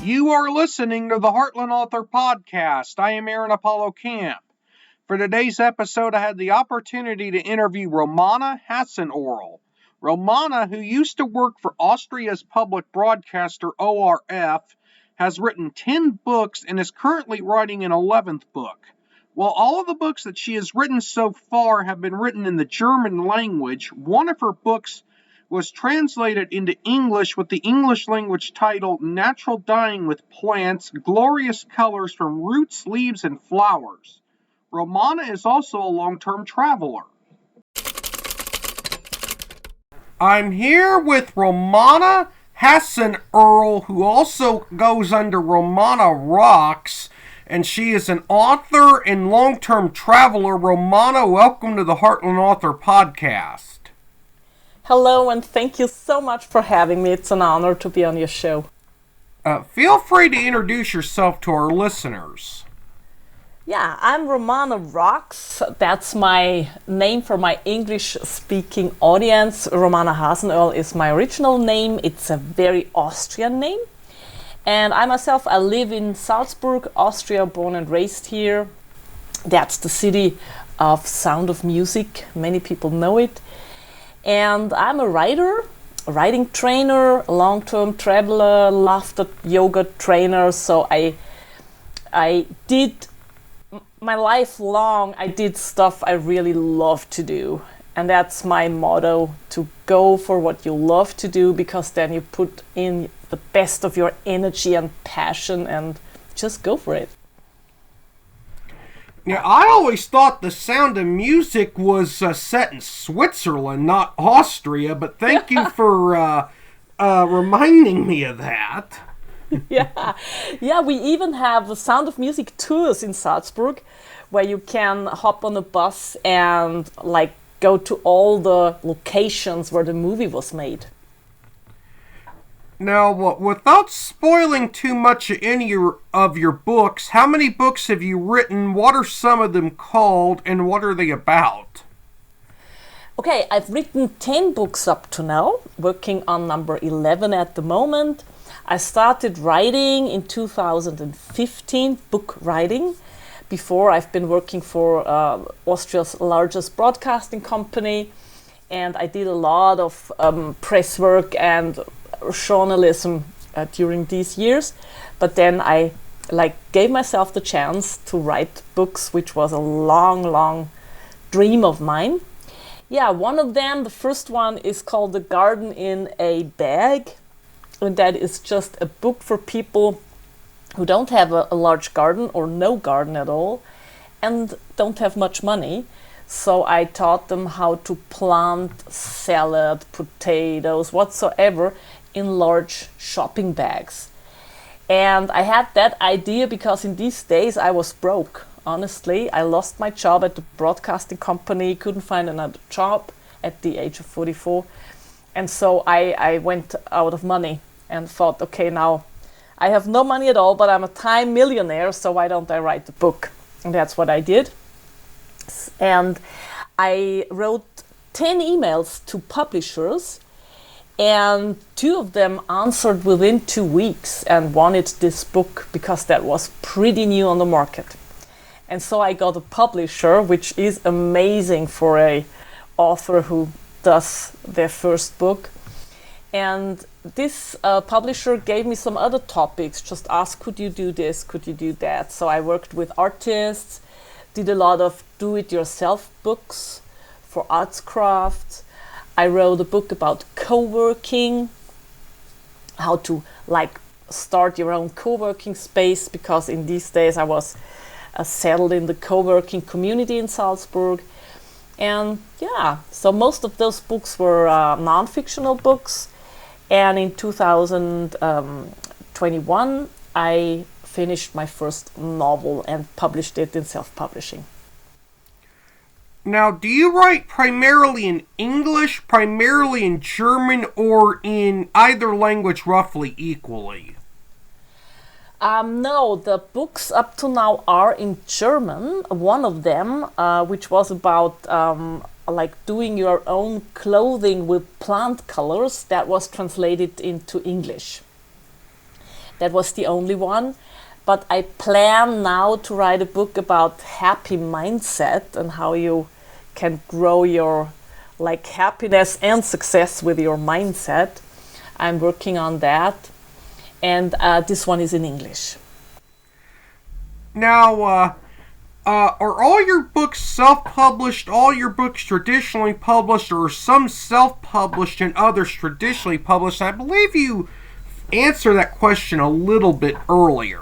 You are listening to the Heartland Author Podcast. I am Aaron Apollo Camp. For today's episode, I had the opportunity to interview Romana Hasenöhrl. Romana, who used to work for Austria's public broadcaster ORF, has written 10 books and is currently writing an 11th book. While all of the books that she has written so far have been written in the German language, one of her books was translated into English with the English language title Natural Dyeing with Plants, Glorious Colors from Roots, Leaves, and Flowers. Romana is also a long-term traveler. I'm here with Romana Hasenöhrl, who also goes under Romana Rocks, and she is an author and long-term traveler. Romana, welcome to the Heartland Author Podcast. Hello, and thank you so much for having me. It's an honor to be on your show. Feel free to introduce yourself to our listeners. Yeah, I'm Romana Rocks. That's my name for my English-speaking audience. Romana Hasenöhrl is my original name. It's a very Austrian name. And I myself, I live in Salzburg, Austria, born and raised here. That's the city of Sound of Music. Many people know it. And I'm a writer, a writing trainer, a long-term traveler, laughter yoga trainer. So I did my life long, I did stuff I really love to do. And that's my motto, to go for what you love to do, because then you put in the best of your energy and passion and just go for it. Yeah, I always thought The Sound of Music was set in Switzerland, not Austria, but thank you for reminding me of that. Yeah, we even have the Sound of Music tours in Salzburg, where you can hop on a bus and go to all the locations where the movie was made. Now, without spoiling too much of any of your books, how many books have you written? What are some of them called, and what are they about? Okay, I've written 10 books up to now, working on number 11 at the moment. I started writing in 2015, book writing. Before, I've been working for Austria's largest broadcasting company, and I did a lot of press work and journalism during these years. But then I gave myself the chance to write books, which was a long dream of mine. Yeah, one of them, the first one, is called The Garden in a Bag. And that is just a book for people who don't have a large garden or no garden at all and don't have much money. So I taught them how to plant salad, potatoes, whatsoever in large shopping bags. And I had that idea because in these days I was broke. Honestly, I lost my job at the broadcasting company, couldn't find another job at the age of 44. And so I went out of money and thought, okay, now I have no money at all, but I'm a time millionaire, so why don't I write a book? And that's what I did. And I wrote 10 emails to publishers, and 2 of them answered within 2 weeks and wanted this book because that was pretty new on the market. And so I got a publisher, which is amazing for a author who does their first book. And this publisher gave me some other topics, just asked, could you do this, could you do that? So I worked with artists, did a lot of do-it-yourself books for arts crafts. I wrote a book about co-working, how to start your own co-working space, because in these days I was settled in the co-working community in Salzburg. And yeah, so most of those books were non-fictional books. And in 2021, I finished my first novel and published it in self-publishing. Now, do you write primarily in English, primarily in German, or in either language roughly equally? No, the books up to now are in German. One of them, which was about doing your own clothing with plant colors, that was translated into English. That was the only one. But I plan now to write a book about happy mindset and how you can grow your happiness and success with your mindset. I'm working on that, and this one is in English. Now, are all your books self-published, all your books traditionally published, or some self-published and others traditionally published? I believe you answered that question a little bit earlier.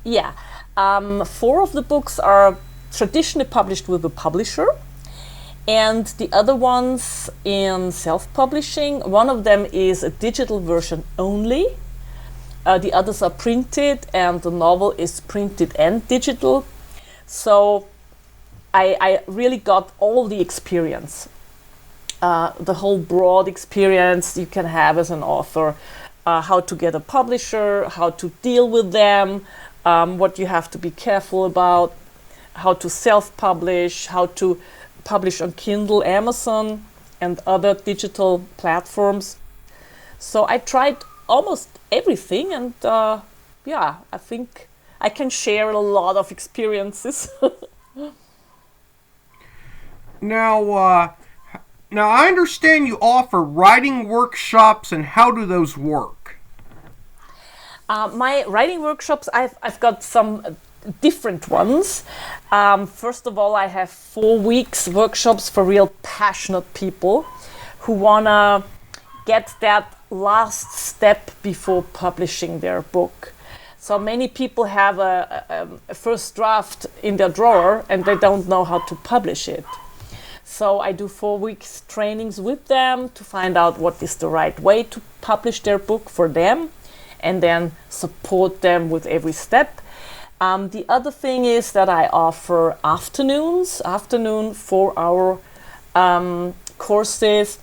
Yeah, 4 of the books are traditionally published with a publisher, and the other ones in self-publishing. One of them is a digital version only. The others are printed, and the novel is printed and digital. So I really got all the experience, the whole broad experience you can have as an author, how to get a publisher, how to deal with them, what you have to be careful about, how to self-publish, how to publish on Kindle, Amazon, and other digital platforms. So I tried almost everything, and I think I can share a lot of experiences. Now, I understand you offer writing workshops, and how do those work? My writing workshops, I've got some different ones. First of all, I have 4 weeks workshops for real passionate people who wanna get that last step before publishing their book. So many people have a first draft in their drawer and they don't know how to publish it. So I do 4 weeks trainings with them to find out what is the right way to publish their book for them, and then support them with every step. The other thing is that I offer afternoon 4-hour courses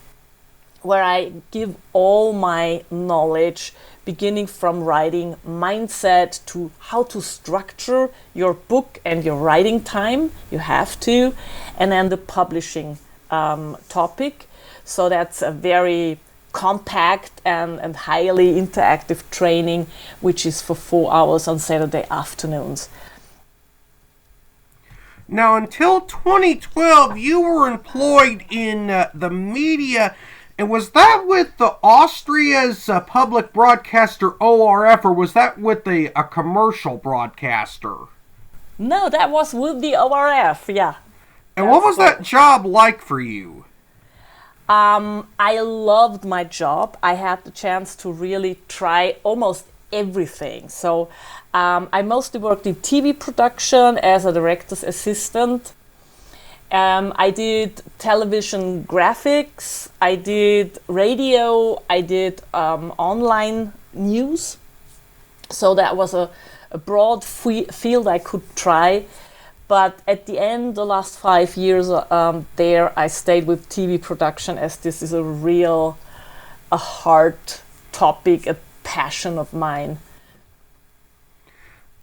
where I give all my knowledge, beginning from writing mindset to how to structure your book and your writing time. You have to, and then the publishing topic. So that's a very compact and highly interactive training, which is for 4 hours on Saturday afternoons. Now, until 2012, you were employed in the media. And was that with the Austria's public broadcaster ORF, or was that with a commercial broadcaster? No, that was with the ORF, yeah. And what was that job like for you? I loved my job. I had the chance to really try almost everything. So I mostly worked in TV production as a director's assistant. I did television graphics, I did radio, I did online news. So that was a broad field I could try. But at the end, the last 5 years there, I stayed with TV production, as this is a hard topic, a passion of mine.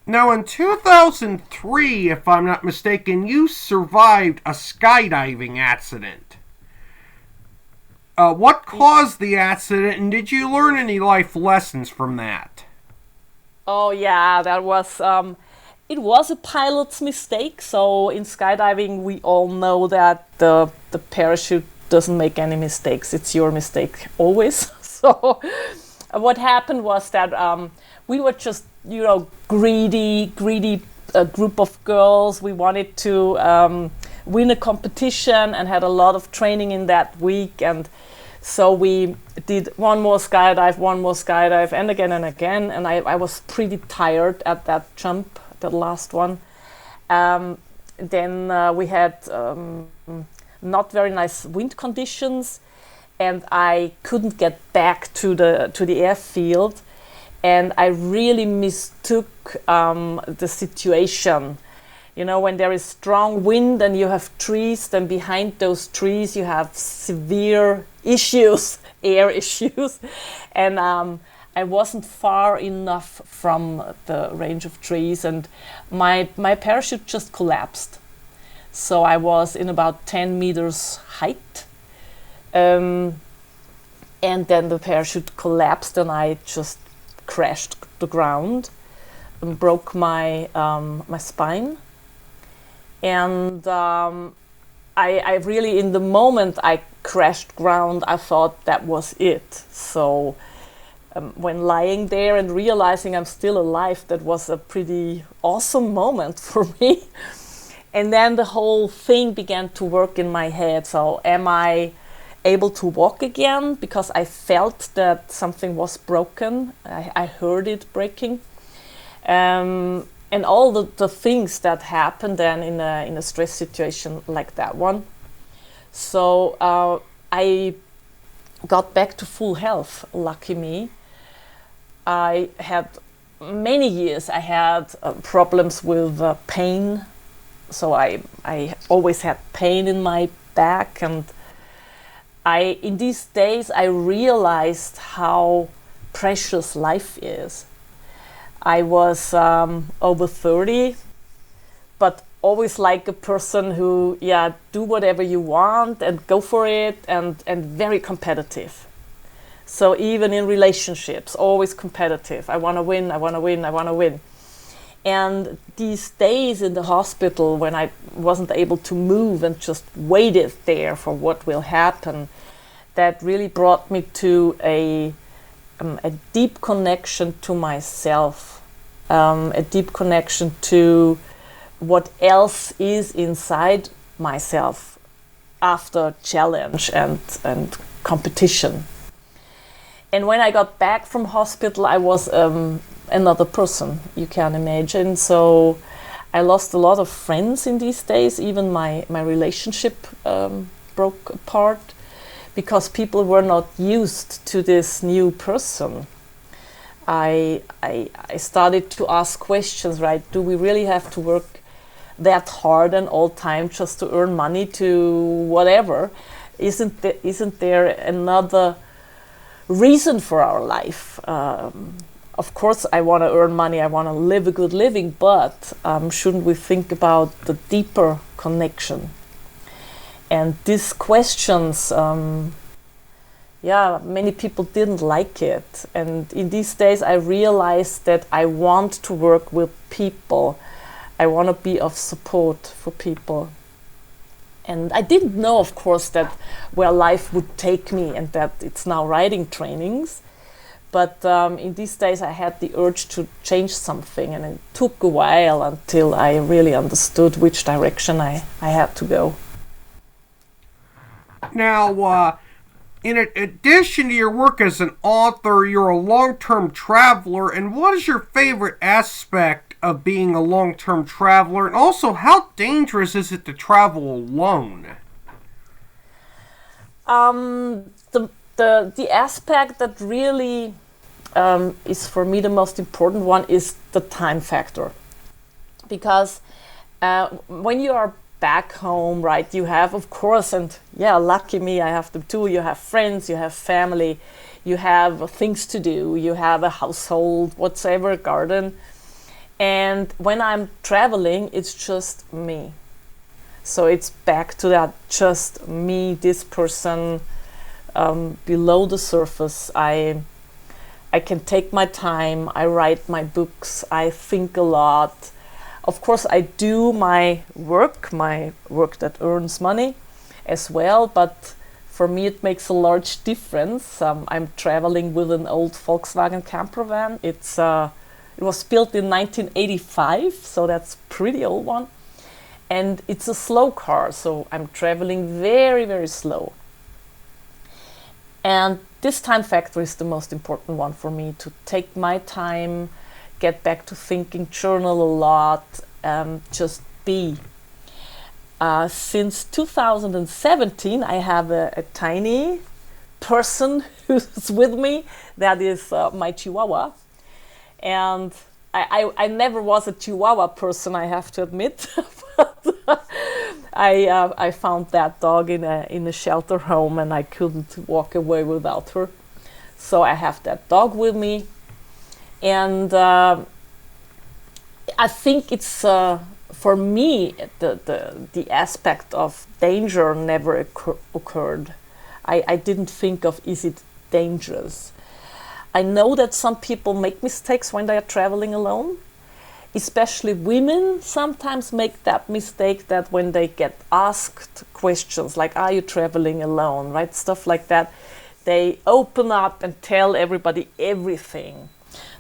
Now, in 2003, if I'm not mistaken, you survived a skydiving accident. What caused the accident, and did you learn any life lessons from that? Oh yeah, that was it was a pilot's mistake. So in skydiving, we all know that the parachute doesn't make any mistakes. It's your mistake always. So what happened was that we were just, greedy group of girls. We wanted to win a competition and had a lot of training in that week. And so we did one more skydive, and again. And I was pretty tired at that jump, the last one. Then we had not very nice wind conditions, and I couldn't get back to the airfield. And I really mistook the situation. When there is strong wind and you have trees, then behind those trees you have severe issues, air issues. And I wasn't far enough from the range of trees, and my parachute just collapsed. So I was in about 10 meters height. And then the parachute collapsed and I just crashed the ground and broke my my spine. And I really, in the moment I crashed ground, I thought that was it. So when lying there and realizing I'm still alive, that was a pretty awesome moment for me. And then the whole thing began to work in my head. So am I able to walk again? Because I felt that something was broken. I heard it breaking. And all the things that happen then in a stress situation like that one. So I got back to full health, lucky me. I had many years, I had problems with pain. So I always had pain in my back, and in these days I realized how precious life is. I was over 30, but always like a person who, do whatever you want and go for it, and very competitive. So even in relationships, always competitive. I want to win, I want to win, I want to win. And these days in the hospital, when I wasn't able to move and just waited there for what will happen, that really brought me to a deep connection to myself, a deep connection to what else is inside myself after challenge and competition. And when I got back from hospital, I was another person, you can imagine. So I lost a lot of friends in these days. Even my relationship broke apart because people were not used to this new person. I started to ask questions, right? Do we really have to work that hard and all time just to earn money to whatever? Isn't there another reason for our life? Of course, I want to earn money, I want to live a good living, but shouldn't we think about the deeper connection? And these questions, many people didn't like it. And in these days, I realized that I want to work with people. I want to be of support for people. And I didn't know, of course, that where life would take me and that it's now writing trainings. But in these days, I had the urge to change something, and it took a while until I really understood which direction I had to go. Now, in addition to your work as an author, you're a long-term traveler. And what is your favorite aspect of being a long-term traveler? And also, how dangerous is it to travel alone? The aspect that really is for me the most important one is the time factor. Because when you are back home, right, you have, of course, and lucky me, I have them too, you have friends, you have family, you have things to do, you have a household, whatsoever, garden. And when I'm traveling, it's just me. So it's back to that, just me, this person, below the surface. I can take my time, I write my books, I think a lot. Of course, I do my work that earns money as well, but for me it makes a large difference. I'm traveling with an old Volkswagen camper van. It was built in 1985, so that's a pretty old one. And it's a slow car, so I'm traveling very, very slow. And this time factor is the most important one for me, to take my time, get back to thinking, journal a lot, just be. Since 2017, I have a tiny person who's with me. That is my Chihuahua. And I never was a Chihuahua person, I have to admit. But I found that dog in a shelter home, and I couldn't walk away without her. So I have that dog with me. And I think it's for me the aspect of danger never occurred. I didn't think of, is it dangerous? I know that some people make mistakes when they are traveling alone. Especially women sometimes make that mistake, that when they get asked questions like, are you traveling alone, right? Stuff like that. They open up and tell everybody everything.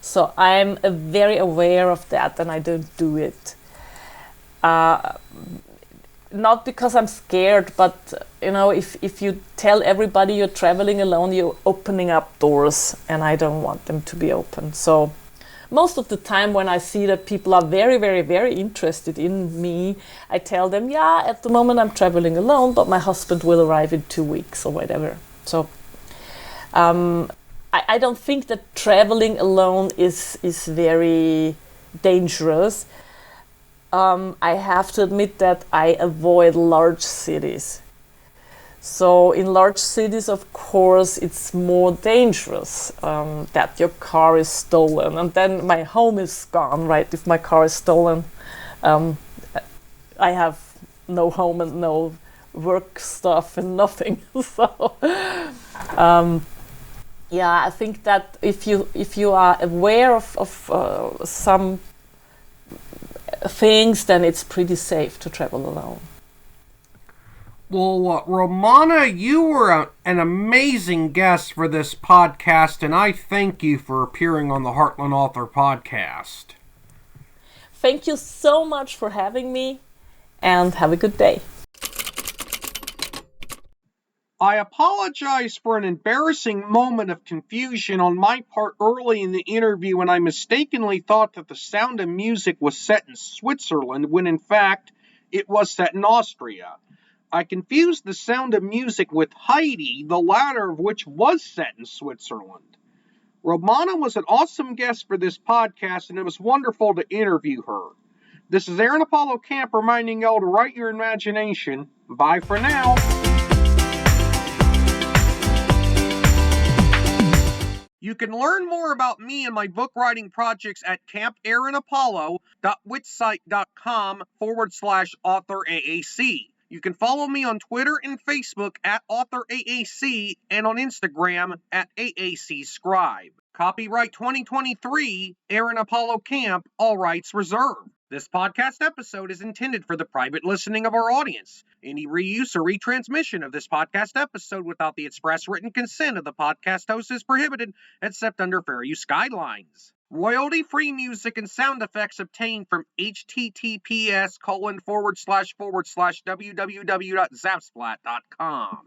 So I'm very aware of that, and I don't do it. Not because I'm scared, but if you tell everybody you're traveling alone, you're opening up doors, and I don't want them to be open. So most of the time when I see that people are very, very, very interested in me, I tell them, yeah, at the moment I'm traveling alone, but my husband will arrive in 2 weeks or whatever. So I don't think that traveling alone is very dangerous. I have to admit that I avoid large cities. So in large cities, of course, it's more dangerous that your car is stolen, and then my home is gone, right? If my car is stolen, I have no home and no work stuff and nothing. So, yeah, I think that if you are aware of some things, then it's pretty safe to travel alone. Well, Romana, you were an amazing guest for this podcast, and I thank you for appearing on the Heartland Author Podcast. Thank you so much for having me, and have a good day. I apologize for an embarrassing moment of confusion on my part early in the interview when I mistakenly thought that The Sound of Music was set in Switzerland, when in fact it was set in Austria. I confused The Sound of Music with Heidi, the latter of which was set in Switzerland. Romana was an awesome guest for this podcast, and it was wonderful to interview her. This is Aaron Apollo Camp reminding y'all to write your imagination. Bye for now. You can learn more about me and my book writing projects at campaaronapollo.wixsite.com/authoraac. You can follow me on Twitter and Facebook at AuthorAAC and on Instagram at AACScribe. Copyright 2023, Aaron Apollo Camp, all rights reserved. This podcast episode is intended for the private listening of our audience. Any reuse or retransmission of this podcast episode without the express written consent of the podcast host is prohibited, except under fair use guidelines. Royalty-free music and sound effects obtained from https://www.zapsplat.com.